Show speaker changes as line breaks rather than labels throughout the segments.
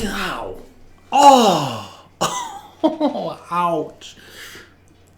Ow. Oh. Oh, ouch.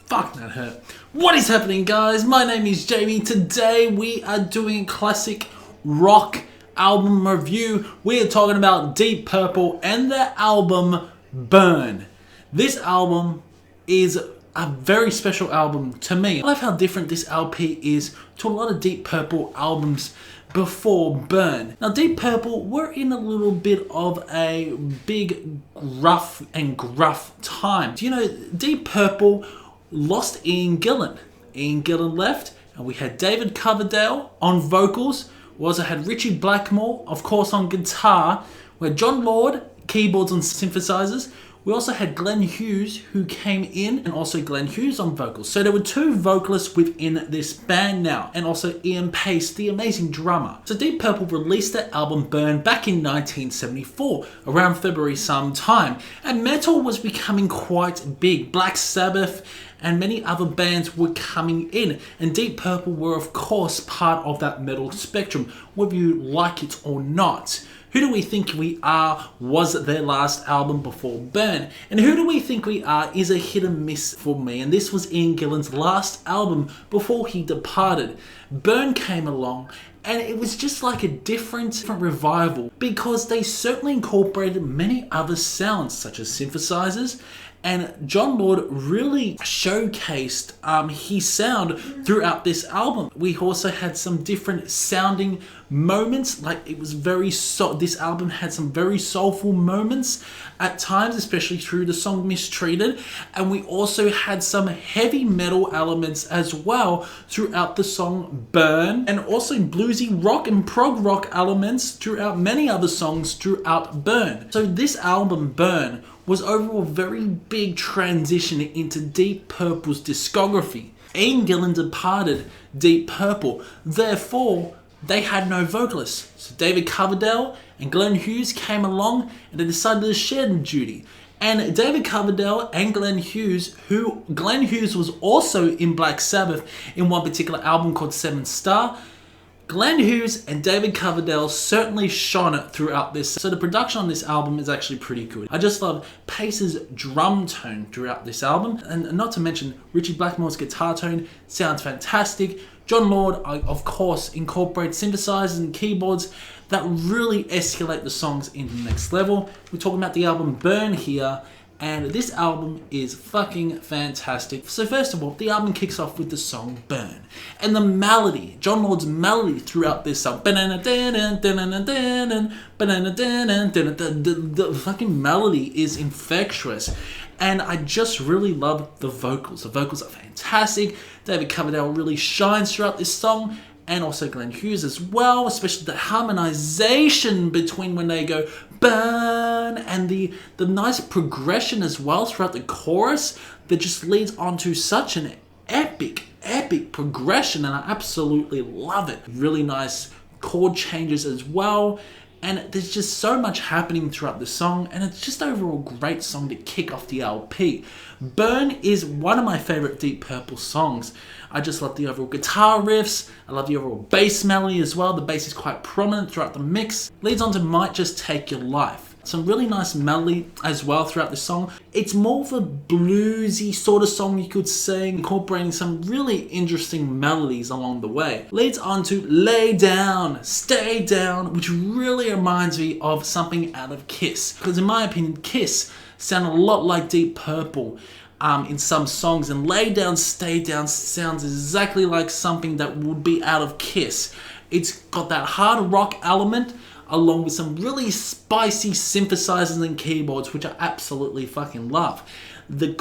Fuck, that hurt. What is happening, guys? My name is Jamie. Today we are doing a classic rock album review. We are talking about Deep Purple and the album Burn. This album is a very special album to me. I love how different this LP is to a lot of Deep Purple albums before Burn. Now, Deep Purple were in a little bit of a big rough time. Do you know Deep Purple lost Ian Gillan? Ian Gillan left, and we had David Coverdale on vocals. We also had Richie Blackmore, of course, on guitar. We had John Lord, keyboards and synthesizers. We also had Glenn Hughes, who came in, and also Glenn Hughes on vocals. So there were two vocalists within this band now, and also Ian Pace, the amazing drummer. So Deep Purple released their album Burn back in 1974, around February sometime, and metal was becoming quite big. Black Sabbath and many other bands were coming in, and Deep Purple were of course part of that metal spectrum, whether you like it or not. Who Do We Think We Are was their last album before Burn. And Who Do We Think We Are is a hit and miss for me. And this was Ian Gillan's last album before he departed. Burn came along and it was just like a different revival because they certainly incorporated many other sounds such as synthesizers. And John Lord really showcased his sound throughout this album. We also had some different sounding moments, like it was this album had some very soulful moments at times, especially through the song Mistreated. And we also had some heavy metal elements as well throughout the song Burn, and also bluesy rock and prog rock elements throughout many other songs throughout Burn. So this album Burn was overall a very big transition into Deep Purple's discography. Ian Gillan departed Deep Purple, therefore they had no vocalists. So David Coverdale and Glenn Hughes came along and they decided to share the duty. And David Coverdale and Glenn Hughes was also in Black Sabbath in one particular album called Seven Star. Glenn Hughes and David Coverdale certainly shone throughout this. So the production on this album is actually pretty good. I just love Pace's drum tone throughout this album. And not to mention Richie Blackmore's guitar tone sounds fantastic. John Lord, of course, incorporates synthesizers and keyboards that really escalate the songs into the next level. We're talking about the album Burn here. And this album is fucking fantastic. So first of all, the album kicks off with the song Burn. And the melody, John Lord's melody throughout this song. The fucking melody is infectious. And I just really love the vocals. The vocals are fantastic. David Coverdale really shines throughout this song. And also Glenn Hughes as well, especially the harmonization between when they go burn and the nice progression as well throughout the chorus that just leads on to such an epic progression, and I absolutely love it. Really nice chord changes as well. And there's just so much happening throughout the song, and it's just overall a great song to kick off the LP. Burn is one of my favorite Deep Purple songs. I just love the overall guitar riffs. I love the overall bass melody as well. The bass is quite prominent throughout the mix. Leads on to Might Just Take Your Life. Some really nice melody as well throughout the song. It's more of a bluesy sort of song, you could say, incorporating some really interesting melodies along the way. Leads on to Lay Down, Stay Down, which really reminds me of something out of Kiss. Because in my opinion, Kiss sound a lot like Deep Purple in some songs, and Lay Down, Stay Down sounds exactly like something that would be out of Kiss. It's got that hard rock element, along with some really spicy synthesizers and keyboards, which I absolutely fucking love. The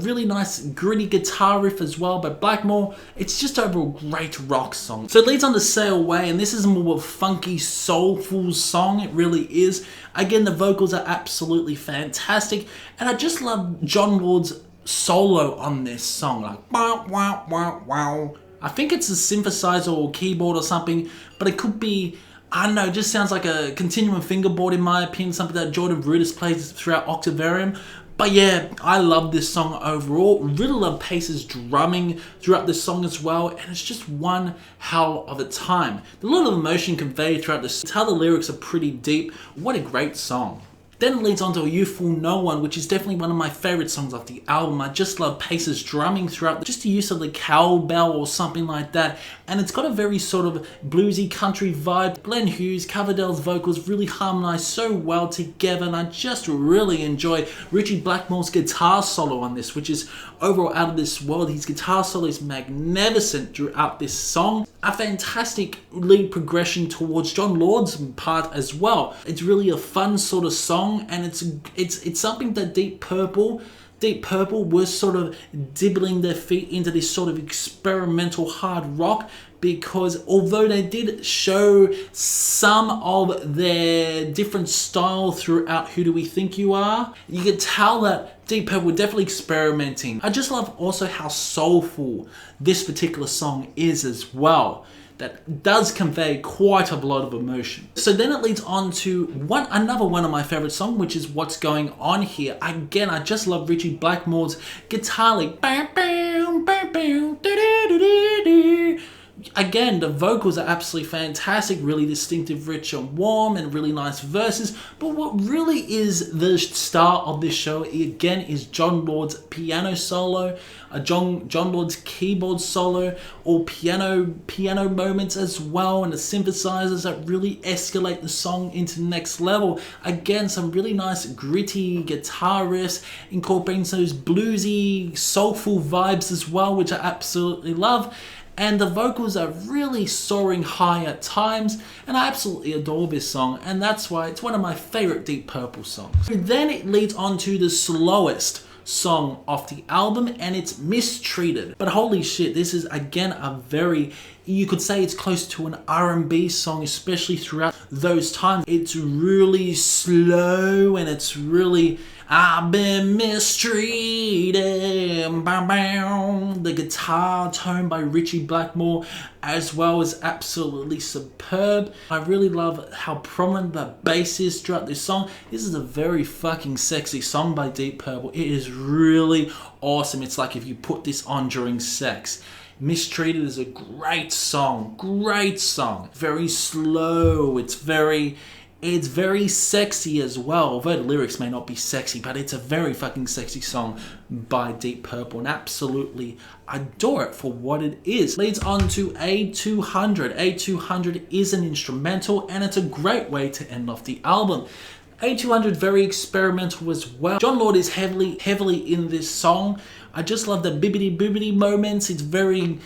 really nice gritty guitar riff as well by Blackmore. It's just overall a great rock song. So it leads on to Sail Away, and this is more of a funky, soulful song. It really is. Again, the vocals are absolutely fantastic, and I just love John Lord's solo on this song, like wow, wow, wow, wow. I think it's a synthesizer or keyboard or something, but it could be, I don't know, it just sounds like a continuum fingerboard in my opinion, something that Jordan Brutus plays throughout Octavarium. But yeah, I love this song overall. Really love Pace's drumming throughout this song as well, and it's just one hell of a time. A lot of emotion conveyed throughout this. How the lyrics are pretty deep. What a great song. Then it leads on to A You Fool No One, which is definitely one of my favorite songs off the album. I just love Pace's drumming throughout, just the use of the cowbell or something like that. And it's got a very sort of bluesy country vibe. Glenn Hughes, Coverdale's vocals really harmonize so well together, and I just really enjoy Richie Blackmore's guitar solo on this, which is overall out of this world. His guitar solo is magnificent throughout this song. A fantastic lead progression towards John Lord's part as well. It's really a fun sort of song, and it's something that Deep Purple was sort of dibbling their feet into this sort of experimental hard rock, because although they did show some of their different style throughout Who Do We Think You Are, you could tell that Deep Purple were definitely experimenting. I just love also how soulful this particular song is as well. That does convey quite a lot of emotion. So then it leads on to another one of my favorite songs, which is What's Going On Here. Again, I just love Richie Blackmore's guitar lick. Again, the vocals are absolutely fantastic, really distinctive, rich and warm, and really nice verses. But what really is the star of this show, again, is John Lord's piano solo, John Lord's keyboard solo, or piano moments as well, and the synthesizers that really escalate the song into the next level. Again, some really nice gritty guitar riffs, incorporating those bluesy, soulful vibes as well, which I absolutely love. And the vocals are really soaring high at times, and I absolutely adore this song, and that's why it's one of my favorite Deep Purple songs. Then it leads on to the slowest song off the album, and it's Mistreated. But holy shit, this is again a very, you could say it's close to an R&B song, especially throughout those times. It's really slow, and it's really, I've been mistreated. Bow, bow. The guitar tone by Richie Blackmore as well is absolutely superb. I really love how prominent the bass is throughout this song. This is a very fucking sexy song by Deep Purple. It is really awesome. It's like if you put this on during sex. Mistreated is a great song. Very slow. It's very sexy as well, although the lyrics may not be sexy, but it's a very fucking sexy song by Deep Purple, and absolutely adore it for what it is. Leads on to A200. A200 is an instrumental, and it's a great way to end off the album. A200 very experimental as well. John Lord is heavily in this song. I just love the bibbity boobity moments. It's very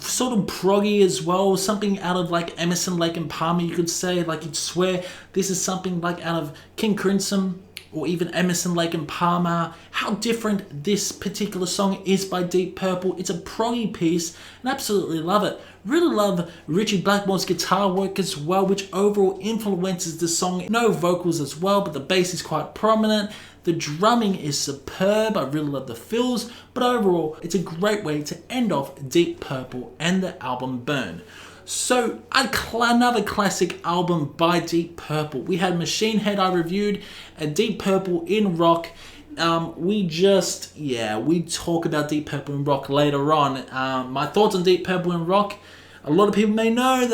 sort of proggy as well. Something out of like Emerson, Lake and Palmer, you could say. Like you'd swear this is something like out of King Crimson or even Emerson, Lake and Palmer. How different this particular song is by Deep Purple. It's a proggy piece, and absolutely love it. Really love Richie Blackmore's guitar work as well, which overall influences the song. No vocals as well, but the bass is quite prominent. The drumming is superb. I really love the fills, but overall, it's a great way to end off Deep Purple and the album Burn. So, another classic album by Deep Purple. We had Machine Head I reviewed, and Deep Purple in rock. We talk about Deep Purple in rock later on. My thoughts on Deep Purple in rock, a lot of people may know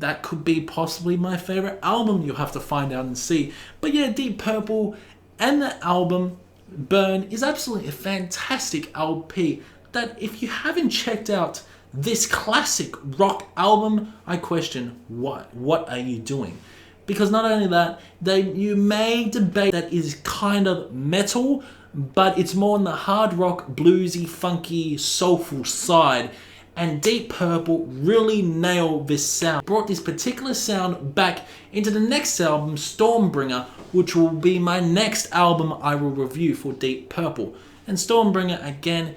that could be possibly my favorite album. You'll have to find out and see. But yeah, Deep Purple and the album Burn is absolutely a fantastic LP that if you haven't checked out this classic rock album, I question what are you doing? Because not only that, you may debate that is kind of metal, but it's more on the hard rock, bluesy, funky, soulful side. And Deep Purple really nailed this sound. Brought this particular sound back into the next album, Stormbringer, which will be my next album I will review for Deep Purple. And Stormbringer, again,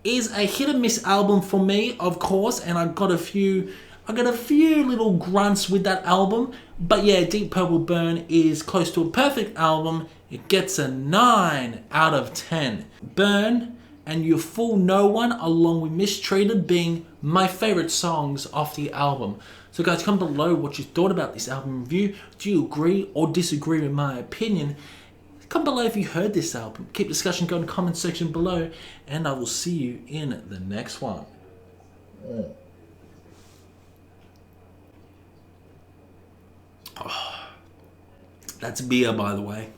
is a hit and miss album for me, of course, and I got a few little grunts with that album. But yeah, Deep Purple Burn is close to a perfect album. It gets a 9 out of 10. Burn and You Fool No One, along with Mistreated, being my favorite songs off the album. So guys, comment below what you thought about this album review. Do you agree or disagree with my opinion? Comment below if you heard this album. Keep discussion going in the comment section below, and I will see you in the next one. Oh, that's beer, by the way.